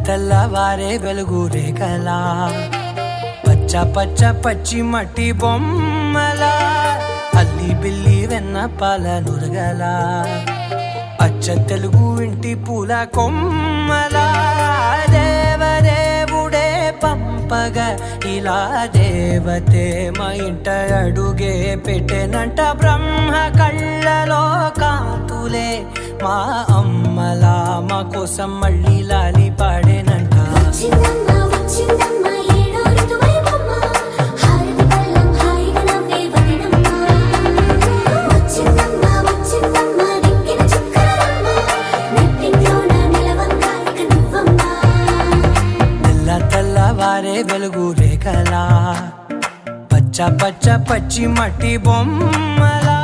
తెల్లవారే వెలుగు రేఖలా పచ్చ పచ్చ పచ్చి మట్టి బొమ్మలా అల్లి బిల్లి వెన్న పాల నురగలా అచ్చ తెలుగు ఇంటి పూల కొమ్మలా దేవదేవుడే పంపగ ఇలా దేవతే మా ఇంట అడుగే పెట్టెనంట బ్రహ్మ కళ్ళలో కాంతులే మా అమ్మలా మా కోసం మళ్ళీ లాలి పాడేనంట. తెల్లవారే వెలుగు రేఖలా పచ్చ పచ్చ పచ్చి మట్టి బొమ్మలా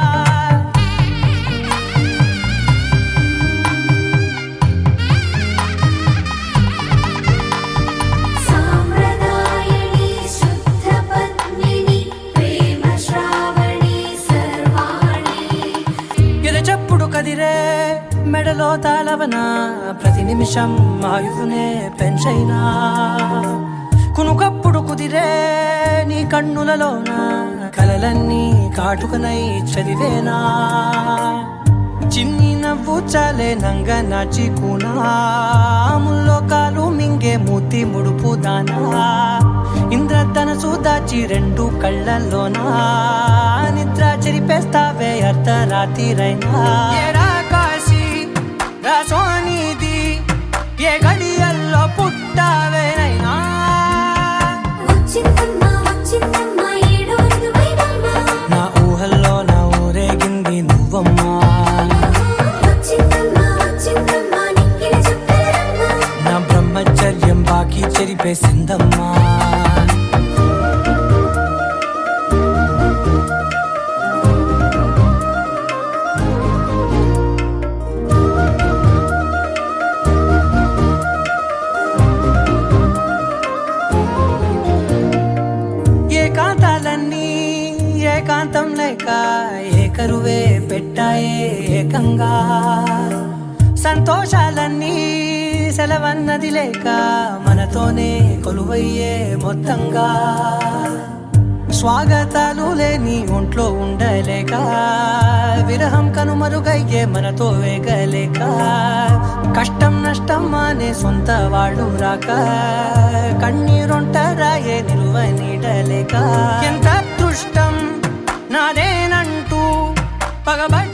ఎరచప్పుడు కదిరే మెడలో తాళవన ప్రతి నిమిషం ఆయుధునే పెంచైనా కునుకప్పుడు కుదిరే నీ కన్నులలోన కలలన్నీ కాటుకనై చదివేనా చిన్ని నవ్వు చాలే నంగ నాచి కూనాముల్లో కాలు మింగే మూతి ముడుపు దానా ఇంద్రధనసు దాచి రెండు కళ్ళల్లోనా నిద్ర చెరిపేస్తావే అర్ధరాత్రిరైనా కాశీ రాసోనిది ఏ గడియల్లో పుట్టావేనైనా నా ఊహల్లో నా ఊరేగింది నువ్వమ్మా నా బ్రహ్మచర్యం బాకీ చెరిపేసిందమ్మా. ఏకాంతాలన్నీ ఏకాంతం లేక ఏకరువే పెట్టాయే ఏకంగా సంతోషాలన్నీ సెలవన్నది లేక మనతోనే కొలువయ్యే మొత్తంగా స్వాగతాలు లేని ఒంట్లో ఉండలేక విరహం కనుమరుగయ్యే మనతో వేగలేక కష్టం నష్టం అనే సొంత వాళ్ళు రాక కన్నీరొంటరాయే నిలువ నీడలేక ఎంత అదృష్టం నాదేనంటూ పగబట్టి